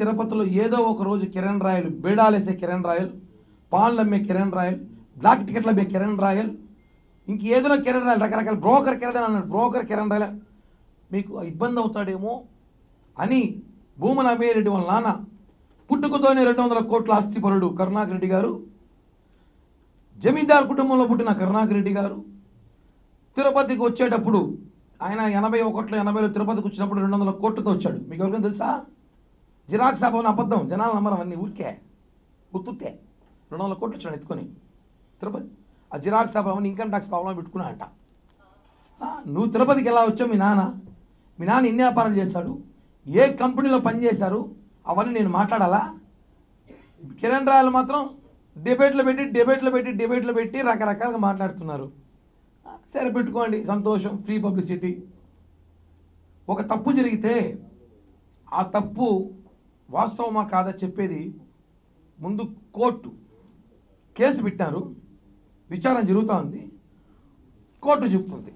తిరుపతిలో ఏదో ఒక రోజు కిరణ్ రాయల్, బేడాలేసే కిరణ్ రాయల్, పాన్లు అమ్మే కిరణ్ రాయల్, బ్లాక్ టికెట్లు అమ్మే కిరణ్ రాయల్, ఇంకేదో కిరణ్ రాయల్, రకరకాల బ్రోకర్ కిరణ్ అన్నాడు, బ్రోకర్ కిరణ్ రాయల్ మీకు ఇబ్బంది అవుతాడేమో అని భూమన అమ్మేరెడ్డి వాళ్ళ నాన్న పుట్టుకతోనే 200 కోట్ల ఆస్తిపరుడు కరుణాకర్ రెడ్డి గారు, జమీందార్ కుటుంబంలో పుట్టిన కరుణాకర్ రెడ్డి గారు తిరుపతికి వచ్చేటప్పుడు ఆయన 81లో 80లో తిరుపతికి వచ్చినప్పుడు 200 కోట్లతో వచ్చాడు. మీకు ఎవరికైనా తెలుసా? జిరాక్స్ అవ్వని అబద్ధం, జనాలు నమ్మరు, అవన్నీ ఊరికే గుర్తుతే. 200 కోట్లు వచ్చాడు ఎత్తుకొని తిరుపతి. ఆ జిరాక్స్ అవ్వని ఇన్కమ్ ట్యాక్స్ ప్రాబ్లం పెట్టుకున్నా అంట. నువ్వు తిరుపతికి ఎలా వచ్చావు? మీ నాన్న ఎన్ని వ్యాపారాలు చేశాడు, ఏ కంపెనీలో పనిచేశారు, అవన్నీ నేను మాట్లాడాలా? కిరణ్ రాయల్ మాత్రం డిబేట్లో పెట్టి రకరకాలుగా మాట్లాడుతున్నారు. సరే పెట్టుకోండి, సంతోషం, ఫ్రీ పబ్లిసిటీ. ఒక తప్పు జరిగితే ఆ తప్పు వాస్తవమా కాదా చెప్పేది ముందు కోర్టు. కేసు పెట్టారు, విచారణ జరుగుతూ ఉంది, కోర్టు చెప్తుంది.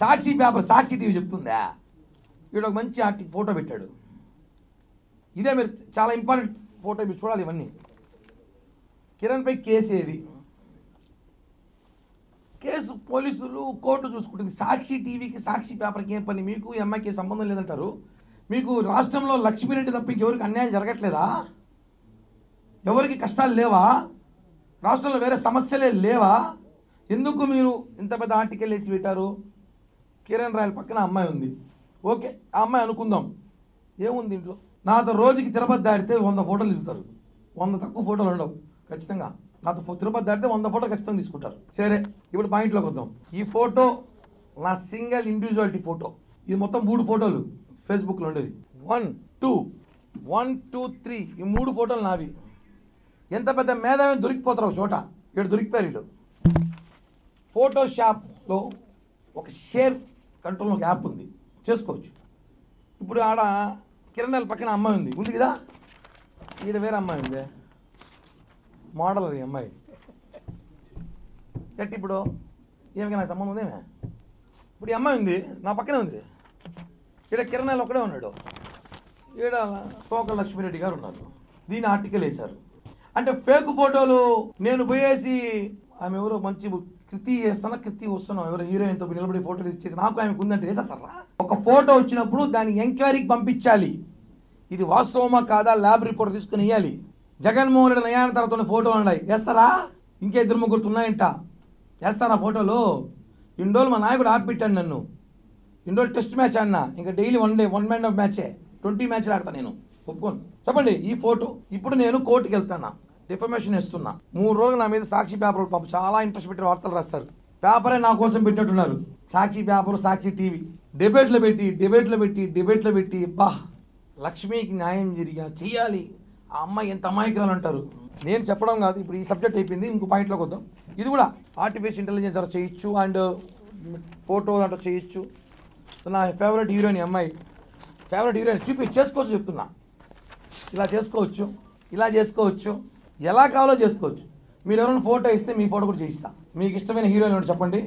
సాక్షి పేపర్, సాక్షి టీవీ చెప్తుందా? వీడు ఒక మంచి ఫోటో పెట్టాడు. ఇదే మీరు చాలా ఇంపార్టెంట్ ఫోటో, మీరు చూడాలి ఇవన్నీ. కిరణ్పై కేసు ఏది? కేసు పోలీసులు, కోర్టు చూసుకుంటుంది. సాక్షి టీవీకి, సాక్షి పేపర్కి ఏం పని? మీకు ఎంఐకి సంబంధం లేదంటారు. మీకు రాష్ట్రంలో లక్ష్మీరెడ్డి తప్ప ఎవరికి అన్యాయం జరగట్లేదా? ఎవరికి కష్టాలు లేవా? రాష్ట్రంలో వేరే సమస్యలే లేవా? ఎందుకు మీరు ఇంత పెద్ద ఆర్టికల్ వేసి పెట్టారు? కిరణ్ రాయల్ పక్కన అమ్మాయి ఉంది, ఓకే, ఆ అమ్మాయి అనుకుందాం, ఏముంది ఇంట్లో? నాతో రోజుకి తిరుపతి దాటితే 100 ఫోటోలు తీస్తారు. 100 తక్కువ ఫోటోలు ఉండవు ఖచ్చితంగా. నాతో తిరుపతి దాటితే 100 ఫోటోలు ఖచ్చితంగా తీసుకుంటారు. సరే, ఇప్పుడు పాయింట్లోకి వద్దాం. ఈ ఫోటో నా సింగిల్ ఇండివిజువాలిటీ ఫోటో. ఇది మొత్తం 3 ఫోటోలు ఫేస్బుక్లో ఉండేది. 1, 2, 1, 2, 3 ఈ 3 ఫోటోలు నావి. ఎంత పెద్ద మేధావి దొరికిపోతారు ఒక చోట. ఇక్కడ దొరికిపోయారు వీళ్ళు. ఫోటోషాప్లో ఒక షేర్ కంట్రోల్ ఒక యాప్ ఉంది, చేసుకోవచ్చు. ఇప్పుడు ఆడ కిరణ్ రాయల్ పక్కన అమ్మాయి ఉంది కదా, ఈడ వేరే అమ్మాయి ఉంది, మోడల్ అది అమ్మాయి. ఎట్టి ఇప్పుడు ఏమిగా నాకు సంబంధం ఉందేమే? ఇప్పుడు ఈ అమ్మాయి ఉంది, నా పక్కనే ఉంది. ఈడ కిరణ్ రాయల్ ఒక్కడే ఉన్నాడు, ఈడ తోకల లక్ష్మీరెడ్డి గారు ఉన్నారు. దీని ఆర్టికల్ వేశారు. అంటే ఫేక్ ఫోటోలు. నేను పోయేసి ఆమె ఎవరో మంచి కృతి చేస్తాను, కృతి వస్తున్నాం, ఎవరో హీరోయిన్తో నిలబడి ఫోటోలు ఇచ్చేసి నాకు ఆమెకు ఉందంటే వేసేస్తారా? ఒక ఫోటో వచ్చినప్పుడు దాన్ని ఎంక్వైరీకి పంపించాలి. ఇది వాస్తవమా కాదా ల్యాబ్ రిపోర్ట్ తీసుకుని ఇవ్వాలి. జగన్మోహన్ రెడ్డి నయాన తర్వాత ఫోటోలు ఉన్నాయి, వేస్తారా? ఇంకా 2-3 ఉన్నాయంట, వేస్తారా ఫోటోలు? ఇండోలు మా నాయకుడు ఆపిపెట్టాడు నన్ను. ఇండోలు టెస్ట్ మ్యాచ్ ఆడినా, ఇంకా డైలీ 1 మ్యాన్ ఆఫ్ మ్యాచే, 20 మ్యాచ్లు ఆడతా నేను, ఒప్పుకోను. చెప్పండి ఈ ఫోటో. ఇప్పుడు నేను కోర్టుకి వెళ్తాను, డిఫర్మేషన్ ఇస్తున్నా. 3 రోజులు నా మీద సాక్షి పేపర్లు పాపం చాలా ఇంట్రెస్ట్ పెట్టి వార్తలు రాస్తారు. పేపరే నా కోసం పెట్టినట్టున్నారు. సాక్షి పేపర్, సాక్షి టీవీ డిబేట్లో పెట్టి బా లక్ష్మికి న్యాయం చెయ్యాలి, ఆ అమ్మాయి ఎంత అమాయకురాలు అంటారు. నేను చెప్పడం కాదు, ఇప్పుడు ఈ సబ్జెక్ట్ అయిపోయింది. ఇంకో పాయింట్లోకి వద్దాం. ఇది కూడా ఆర్టిఫిషియల్ ఇంటెలిజెన్స్ ద్వారా చేయొచ్చు, అండ్ ఫోటో అంటే చేయొచ్చు. నా ఫేవరెట్ హీరోయిన్ అమ్మాయి, ఫేవరెట్ హీరోయిన్ చేసుకోవచ్చు చెప్తున్నా. ఇలా చేసుకోవచ్చు, ఎలా కావాలో చేసుకోవచ్చు. మీరు ఎవరైనా ఫోటో ఇస్తే మీ ఫోటో కూడా చేయిస్తా. మీకు ఇష్టమైన హీరోయిన్ చెప్పండి,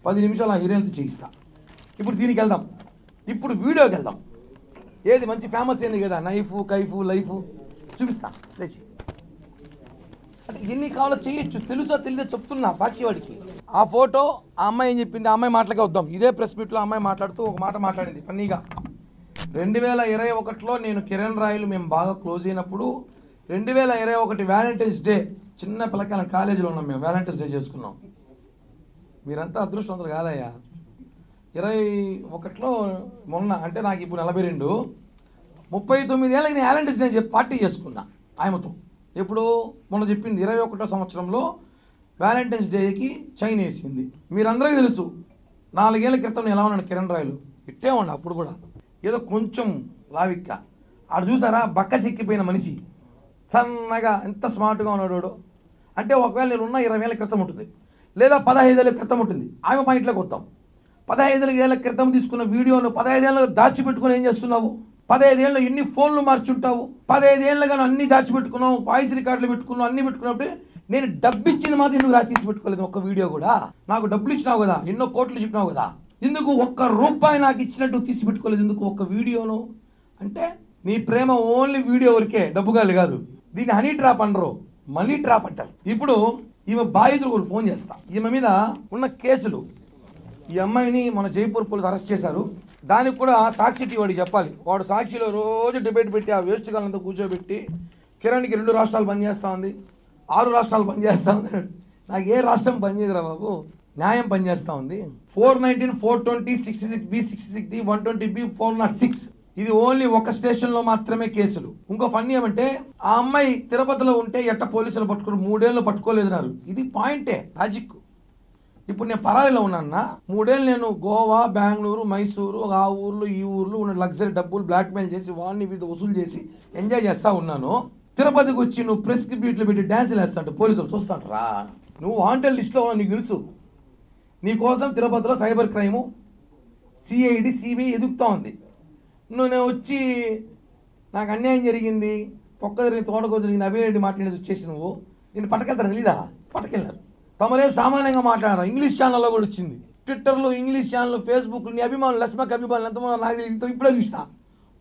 10 నిమిషాలు ఆ హీరోయిన్తో చేయిస్తా. ఇప్పుడు దీనికి వెళ్దాం, ఇప్పుడు వీడియోకి వెళ్దాం. ఏది మంచి ఫేమస్ అయింది కదా, నైఫు, కైఫు, లైఫు చూపిస్తా లేచి. అంటే ఎన్ని కావాలో చేయొచ్చు, తెలుసో తెలియదో చెప్తున్నా సాక్షి వాడికి. ఆ ఫోటో, ఆ అమ్మాయి ఏం చెప్పింది, ఆ అమ్మాయి మాటలకే వద్దాం. ఇదే ప్రెస్ మీట్లో అమ్మాయి మాట్లాడుతూ ఒక మాట మాట్లాడింది ఫన్నీగా. 2021లో నేను కిరణ్ రాయల్ మేము బాగా క్లోజ్ అయినప్పుడు 2021 వ్యాలంటైన్స్ డే, చిన్న పిల్లకాయల కాలేజీలో ఉన్నాం మేము, వ్యాలంటైన్స్ డే చేసుకున్నాం. మీరంతా అదృష్టవంతులు కాదయ్యా. 21లో మొన్న, అంటే నాకు ఇప్పుడు 42, 39 ఏళ్ళకి నేను వ్యాలంటైన్స్ డే పార్టీ చేసుకున్నా ఆయనతో. ఎప్పుడు మొన్న చెప్పింది 21వ సంవత్సరంలో వ్యాలంటైన్స్ డేకి చైన్ వేసింది. మీరందరికీ తెలుసు 4 ఏళ్ళ క్రితం నేను ఎలా ఉన్నాను కిరణ్ రాయల్, ఇట్టే ఉన్నా. అప్పుడు కూడా ఏదో కొంచెం లావిక్క. ఆడు చూసారా, బక్క చిక్కిపోయిన మనిషి, సన్నగా ఎంత స్మార్ట్గా ఉన్నాడు. అంటే ఒకవేళ నేను ఉన్న 20 ఏళ్ళ క్రితం ఉంటుంది, లేదా 15 ఏళ్ళ క్రితం ఉంటుంది. ఆమె పాయింట్లోకి వద్దాం. 15 ఏళ్ళ క్రితం తీసుకున్న వీడియోను 15 ఏళ్ళు దాచిపెట్టుకుని ఏం చేస్తున్నావు? 15 ఏళ్ళు ఎన్ని ఫోన్లు మార్చుంటావు? 15 ఏళ్ళుగా అన్ని దాచిపెట్టుకున్నావు, వాయిస్ రికార్డులు పెట్టుకున్నావు, అన్ని పెట్టుకున్నప్పుడు నేను డబ్బు ఇచ్చింది మాత్రం ఎందుకు తీసి పెట్టుకోలేదు? ఒక్క వీడియో కూడా. నాకు డబ్బులు ఇచ్చినావు కదా, ఎన్నో కోట్లు చెప్పినావు కదా, ఎందుకు ఒక్క రూపాయి నాకు ఇచ్చినట్టు తీసి పెట్టుకోలేదు? ఎందుకు ఒక్క వీడియోను? అంటే నీ ప్రేమ ఓన్లీ వీడియో వరకే, డబ్బుగాలు కాదు. దీన్ని హనీ ట్రాప్ అనరు, మనీ ట్రాప్ అంటారు. ఇప్పుడు ఈమె బాధితులు కూడా ఫోన్ చేస్తా. ఈమె మీద ఉన్న కేసులు, ఈ అమ్మాయిని మన జైపూర్ పోలీసు అరెస్ట్ చేశారు. దానికి కూడా సాక్షి టీవీ వాడికి చెప్పాలి. వాడు సాక్షిలో రోజు డిబేట్ పెట్టి ఆ వేస్ట్ గాలంతా కూర్చోబెట్టి కిరణ్కి 2 రాష్ట్రాలు పనిచేస్తూ ఉంది, 6 రాష్ట్రాలు పనిచేస్తూ ఉంది. నాకు ఏ రాష్ట్రం పనిచేయదురా బాబు, న్యాయం పనిచేస్తూ ఉంది. 419, 420, 66B, 66D, 120B, 406 ఇది ఓన్లీ ఒక స్టేషన్లో మాత్రమే కేసులు. ఇంకో ఫన్నీ ఏమంటే ఆ అమ్మాయి తిరుపతిలో ఉంటే ఎట్ట పోలీసులు పట్టుకుని 3 ఏళ్ళు పట్టుకోలేదన్నారు. ఇది పాయింటే, లాజిక్. ఇప్పుడు నేను పరారీలో ఉన్నాను. 3 ఏళ్ళు నేను గోవా, బెంగళూరు, మైసూరు, ఆ ఊర్లు ఈ ఊర్లు ఉన్న లగ్జరీ డబ్బులు బ్లాక్మెయిల్ చేసి వాడిని వీళ్ళు వసూలు చేసి ఎంజాయ్ చేస్తూ ఉన్నాను. తిరుపతికి వచ్చి నువ్వు ప్రెస్ బీట్లు పెట్టి డ్యాన్సులు వేస్తాంట, పోలీసులు చూస్తాంటరా. నువ్వు వాంటెడ్ లిస్ట్లో నీకు తెలుసు. నీకోసం తిరుపతిలో సైబర్ క్రైము, సిఐడి, సిబిఐ ఎదుగుతూ ఉంది. నేను వచ్చి నాకు అన్యాయం జరిగింది, తొక్క జరిగింది, తోటకో జరిగింది, అభిరెడ్డి మాట్లాడేసి వచ్చేసి నువ్వు నేను పట్టుకెళ్తాను తెలీదా? పట్టుకెళ్ళారు. తమరే సామాన్యంగా మాట్లాడారు. ఇంగ్లీష్ ఛానల్లో కూడా వచ్చింది, ట్విట్టర్లో, ఇంగ్లీష్ ఛానల్, ఫేస్బుక్. నీ అభిమానులు, లక్ష్మకి అభిమానులు ఎంతమంది నాకు తెలియదు. ఇప్పుడే చూసిన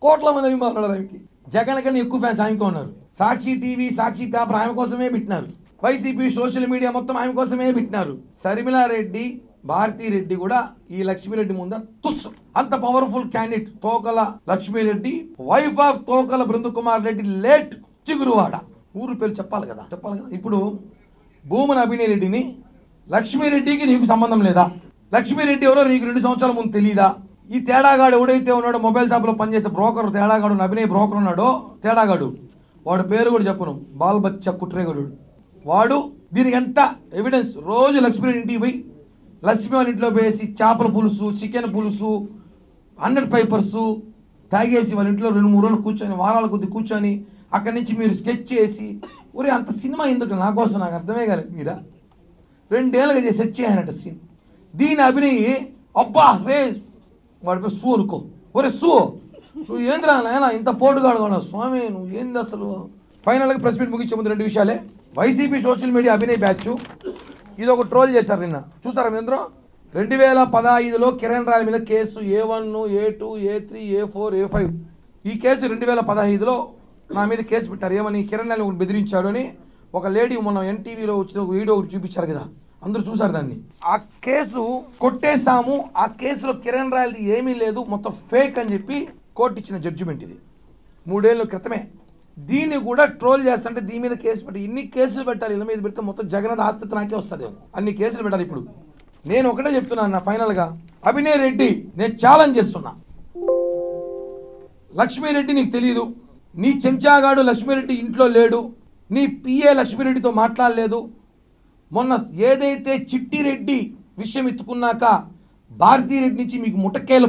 కోట్ల మంది అభిమానులు ఉన్నారు ఆమెకి. జగన్ కన్నా ఎక్కువ ఫ్యాన్స్ ఆమెకు ఉన్నారు. సాక్షి టీవీ, సాక్షి పేపర్ ఆమె కోసమే పెట్టినారు. వైసీపీ సోషల్ మీడియా మొత్తం ఆమె కోసమే పెట్టినారు. శర్మిలారెడ్డి, భారతీరెడ్డి కూడా ఈ లక్ష్మీరెడ్డి ముందు తుస్సు. అంత powerful candidate Tokala Lakshmi Reddy, wife of Tokala Brindakumar Reddy, late Chiguruvada. ఊరు పేరు చెప్పాలి కదా. ఇప్పుడు భూమన అభినయ్ రెడ్డిని, లక్ష్మీరెడ్డికి నీకు సంబంధం లేదా? లక్ష్మీరెడ్డి ఎవరో నీకు 2 సంవత్సరాల ముందు తెలీదా? ఈ తేడాగాడు ఎవడైతే ఉన్నాడో మొబైల్ షాప్లో పనిచేసే బ్రోకర్ తేడాగాడు, అభినయ్ బ్రోకర్ ఉన్నాడో తేడాగాడు, వాడు పేరు కూడా చెప్పను, బాల్ బచ్చా కుట్రేగడు వాడు. దీనికి ఎంత ఎవిడెన్స్? రోజు లక్ష్మీరెడ్డి ఇంటికి పోయి లక్ష్మీ వాళ్ళ ఇంట్లో వేసి చేపల పులుసు, చికెన్ పులుసు, 100 పేపర్సు తాగేసి వాళ్ళ ఇంట్లో 2-3 రోజులు కూర్చొని, వారాల కొద్ది కూర్చొని అక్కడి నుంచి మీరు స్కెచ్ చేసి, ఒరే అంత సినిమా ఎందుకు నా కోసం? నాకు అర్థమే కాలేదు. మీరా 2 ఏళ్ళుగా సెట్ చేయాలంట సీన్. దీని అభినయ్ అబ్బా రే వాడిపై సూ అనుకో, ఒరే సూ నువ్వు ఏంద్రా నాయన ఇంత పోటుగాడు కూడా స్వామి, నువ్వు ఏంది అసలు? ఫైనల్గా ప్రెస్ మీట్ ముగించే ముందు 2 విషయాలే. YCP social media Abhinay batch ఇది ఒక ట్రోల్ చేశారు నిన్న, చూసారా మీ అందరూ? 2015లో కిరణ్ రాయల మీద case A1, A2, A3, A4, A5. ఈ కేసు 2015లో నా మీద కేసు పెట్టారు. ఏమని? కిరణ్ రాయలు బెదిరించాడు అని. ఒక లేడీ మొన్న NTVలో వచ్చిన ఒక వీడియో ఒకటి చూపించారు కదా, అందరూ చూసారు దాన్ని. ఆ కేసు కొట్టేశాము, ఆ కేసులో కిరణ్ రాయలది ఏమీ లేదు, మొత్తం ఫేక్ అని చెప్పి కోర్టు ఇచ్చిన జడ్జిమెంట్ ఇది 3 ఏళ్ళ క్రితమే. దీన్ని కూడా ట్రోల్ చేస్తుంటే దీని మీద కేసు పెట్టి, ఇన్ని కేసులు పెట్టాలి, ఇలా మీద పెడితే మొత్తం జగన్ ఆస్తి నాకే వస్తుంది, అన్ని కేసులు పెట్టాలి. ఇప్పుడు నేను ఒకటే చెప్తున్నాను నా ఫైనల్గా, అభినయ్ రెడ్డి నేను ఛాలెంజ్ చేస్తున్నా. లక్ష్మీరెడ్డి నీకు తెలియదు, నీ చెంచాగాడు లక్ష్మీరెడ్డి ఇంట్లో లేడు, నీ పిఏ లక్ష్మీరెడ్డితో మాట్లాడలేదు. మొన్న ఏదైతే చిట్టిరెడ్డి విషయం ఎత్తుకున్నాక భారతీరెడ్డి నుంచి మీకు ముటకేలు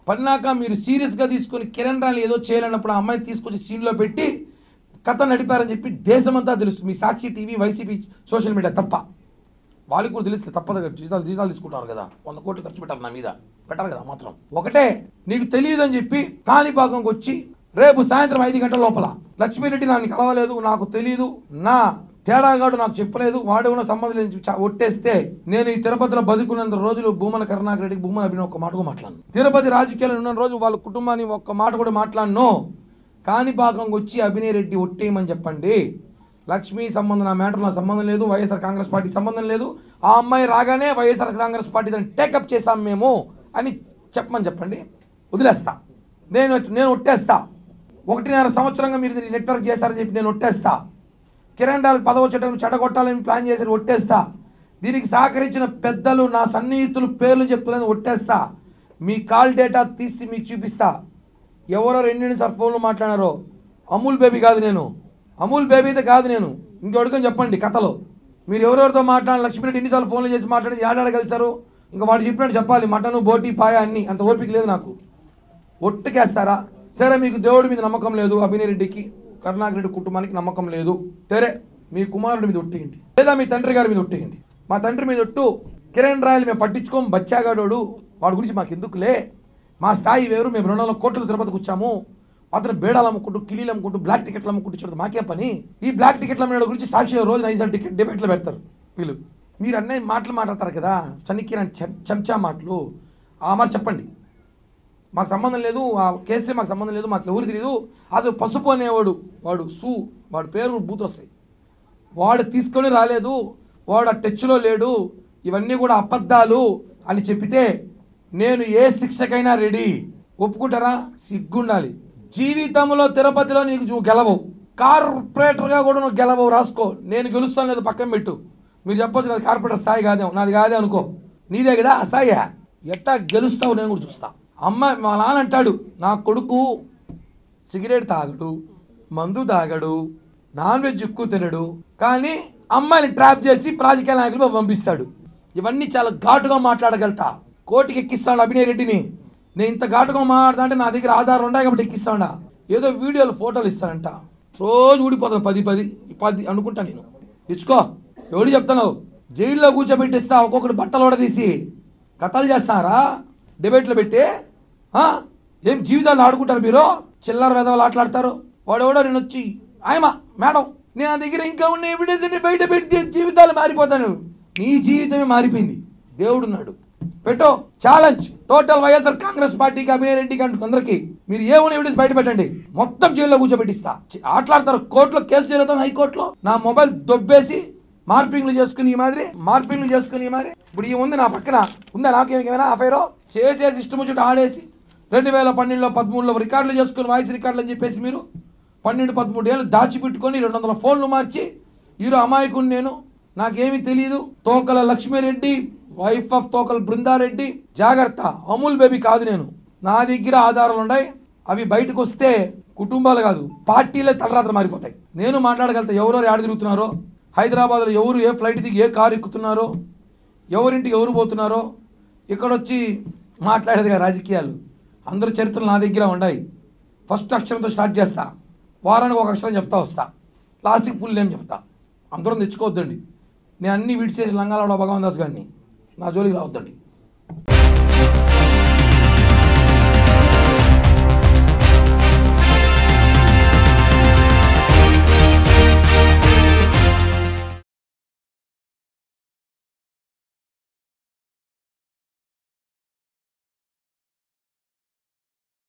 పడినాక మీరు సీరియస్గా తీసుకొని కిరణ్ రాయలు ఏదో చేయాలన్నప్పుడు ఆ అమ్మాయిని తీసుకొచ్చి సీన్లో పెట్టి కథ నడిపారని చెప్పి దేశమంతా తెలుసు. మీ సాక్షి టీవీ, వైసీపీ సోషల్ మీడియా తప్ప వాళ్ళకి కూడా తెలిస్తే తప్పదు. జీతాలు తీసుకుంటారు కదా, 100 కోట్లు ఖర్చు పెట్టారు నా మీద, పెట్టారు కదా. మాత్రం ఒకటే, నీకు తెలియదు అని చెప్పి కాణిపాకంకి వచ్చి రేపు సాయంత్రం 5 గంటల లోపల లక్ష్మీరెడ్డి నాకు కలవలేదు, నాకు తెలియదు, నా తేడాగాడు నాకు చెప్పలేదు, వాడు ఉన్న సంబంధం లేని ఒట్టేస్తే నేను ఈ తిరుపతిలో బతుకున్నంత రోజులు భూమన కరుణాకర్ రెడ్డికి, భూమన అభినయ్ ఒక్క మాట కూడా మాట్లాడను. తిరుపతి రాజకీయాలు ఉన్న రోజు వాళ్ళ కుటుంబాన్ని ఒక్క మాట కూడా మాట్లాడను. కాణిపాకంకి వచ్చి అభినయ్ రెడ్డి ఒట్టేయమని చెప్పండి. లక్ష్మీ సంబంధం, నా మ్యాటర్ నా సంబంధం లేదు, వైఎస్ఆర్ కాంగ్రెస్ పార్టీకి సంబంధం లేదు. ఆ అమ్మాయి రాగానే వైఎస్ఆర్ కాంగ్రెస్ పార్టీ దాన్ని టేకప్ చేశాం మేము అని చెప్పండి. వదిలేస్తా, నేను ఒట్టేస్తా. 1.5 సంవత్సరంగా మీరు నెట్వర్క్ చేశారని చెప్పి నేను ఒట్టేస్తా. కిరణ్ రాయలు పదవి వచ్చేటప్పుడు చెడగొట్టాలని ప్లాన్ చేసి ఒట్టేస్తా. దీనికి సహకరించిన పెద్దలు, నా సన్నిహితులు పేర్లు చెప్తున్నాను, ఒట్టేస్తా. మీ కాల్ డేటా తీసి మీకు చూపిస్తా. ఎవరో 2 ఫోన్లు మాట్లాడారో, అమూల్ బేబీ కాదు నేను, అమూల్ బేబీతో కాదు నేను, ఇంకొకటికని చెప్పండి కథలో. మీరు ఎవరెవరితో మాట్లాడాలి, లక్ష్మీరెడ్డి ఎన్నిసార్లు ఫోన్లు చేసి మాట్లాడి ఏడాడ కలిసారు, ఇంకా వాడు చెప్పినట్టు చెప్పాలి, మటను బోటి పాయ అన్ని, అంత ఓపిక లేదు నాకు. ఒట్టుకేస్తారా? సరే, మీకు దేవుడి మీద నమ్మకం లేదు, అభినయ్ రెడ్డికి, కరుణాకర్ రెడ్డి కుటుంబానికి నమ్మకం లేదు, సరే మీ కుమారుడి మీద ఒట్టేయండి, లేదా మీ తండ్రి గారి మీద ఒట్టేయండి. మా తండ్రి మీద ఒట్టు, కిరణ్ రాయలు మేము పట్టించుకోం, బచ్చాగాడోడు, వాడి గురించి మాకు ఎందుకులే, మా స్థాయి వేరు, మేము 200 కోట్లు తిరుపతికి వచ్చాము, అతను బేడాలు అమ్ముకుంటూ, కిలీలు అమ్ముకుంటూ, బ్లాక్ టికెట్లు అమ్ముకుంటూ చూడదు మాకే పని. ఈ బ్లాక్ టికెట్ల అమ్మే గురించి సాక్షి రోజు 5 టికెట్ డిబేట్లో పెడతారు వీళ్ళు. మీరు అన్నీ మాటలు మాట్లాడతారు కదా, చనికిరాని చెంచా మాటలు. ఆ మాట చెప్పండి. మాకు సంబంధం లేదు, ఆ కేసే మాకు సంబంధం లేదు, మాకు ఎవరు తెలియదు. అసలు పసుపు అనేవాడు వాడు పేరు బూతులు వస్తాయి, వాడు తీసుకొని రాలేదు, వాడు ఆ టచ్లో లేడు, ఇవన్నీ కూడా అబద్ధాలు అని చెప్పితే నేను ఏ శిక్షకైనా రెడీ. ఒప్పుకుంటారా? సిగ్గుండాలి. జీవితంలో తిరుపతిలో నువ్వు గెలవవు, కార్పొరేటర్గా కూడా నువ్వు గెలవవు. రాసుకో. నేను గెలుస్తాను లేదు పక్కన పెట్టు. మీరు చెప్పొచ్చు నాది కార్పొరేటర్ స్థాయి కాదేమో, నాది కాదే అనుకో, నీదే కదా ఆ స్థాయి. ఎట్టా గెలుస్తావు నేను కూడా చూస్తా. మా నాన్న అంటాడు, నా కొడుకు సిగరెట్ తాగడు, మందు తాగడు, నాన్ వెజ్ ఎక్కువ తినడు, కానీ అమ్మాయిని ట్రాప్ చేసి రాజకీయ నాయకులు పంపిస్తాడు. ఇవన్నీ చాలా ఘాటుగా మాట్లాడగలుగుతా. కోర్టుకి ఎక్కిస్తాడు అభినయ్ రెడ్డిని. నేను ఇంత ఘాటుగా మాట్లాడతా అంటే నా దగ్గర ఆధారం ఉన్నాయి కాబట్టి ఎక్కిస్తాడా. ఏదో వీడియోలు ఫోటోలు ఇస్తానంట, రోజు ఊడిపోతాను 10 అనుకుంటా. నేను ఇచ్చుకో, ఎవడు చెప్తాను, జైల్లో కూర్చోబెట్టిస్తా, ఒక్కొక్కటి బట్టలు ఓడదీసి కథలు చేస్తారా డిబేట్లో పెట్టి. ఏం జీవితాలు ఆడుకుంటారు మీరు, చిల్లర వెధవలు ఆటలాడతారు. వాడెవడో నేను వచ్చి ఆయమా మేడం నా దగ్గర ఇంకా ఉన్న ఎవిడెన్స్ బయట పెడితే జీవితాలు మారిపోతాను. నీ జీవితమే మారిపోయింది, దేవుడున్నాడు. పెట్టో ఛాలెంజ్ టోటల్ వైఎస్ఆర్ కాంగ్రెస్ పార్టీకి, అభినయ్ రెడ్డికి అంటూ అందరికి మీరు ఏమైనా ఎవిడెన్స్ బయట పెట్టండి, మొత్తం జైల్లో కూర్చోబెట్టిస్తా. ఆటలాడతారు, కోర్టులో కేసు చేయడం, హైకోర్టులో నా మొబైల్ దొబ్బేసి మార్పింగ్లు చేసుకుని ఈ మాదిరి ఇప్పుడు ఈ ఉంది నా పక్కన ఉందా, నాకేమైనా అఫైరో చేసేసి ఇష్టం వచ్చి ఆడేసి 2012లో 13లో రికార్డులు చేసుకుని వాయిస్ రికార్డులు అని చెప్పేసి మీరు 12-13 ఏళ్ళు దాచిపెట్టుకొని 200 ఫోన్లు మార్చి ఈరో అమాయకుని నేను, నాకేమీ తెలియదు. తోకల లక్ష్మీరెడ్డి, వైఫ్ ఆఫ్ తోకల బృందారెడ్డి, జాగ్రత్త. అమూల్ బేబీ కాదు నేను. నా దగ్గర ఆధారాలు ఉన్నాయి, అవి బయటకు వస్తే కుటుంబాలు కాదు పార్టీలే తలరాత్రి మారిపోతాయి. నేను మాట్లాడగలుగుతా ఎవరో ఆడ తిరుగుతున్నారో, హైదరాబాద్లో ఎవరు ఏ ఫ్లైట్ దిగి ఏ కారు ఎక్కుతున్నారో, ఎవరింటికి ఎవరు పోతున్నారో, ఇక్కడొచ్చి మాట్లాడేదిగా రాజకీయాలు. అందరూ చరిత్రలు నా దగ్గర ఉన్నాయి. ఫస్ట్ అక్షరంతో స్టార్ట్ చేస్తా, వారానికి ఒక అక్షరం చెప్తా వస్తా, లాస్ట్కి ఫుల్ నేమ్ చెప్తా. అందరం తెచ్చుకోవద్దండి. నేను అన్నీ విడిచేసి లంగాలవాడ భగవాన్ దాస్ గారిని నా జోలికి రావద్దండి.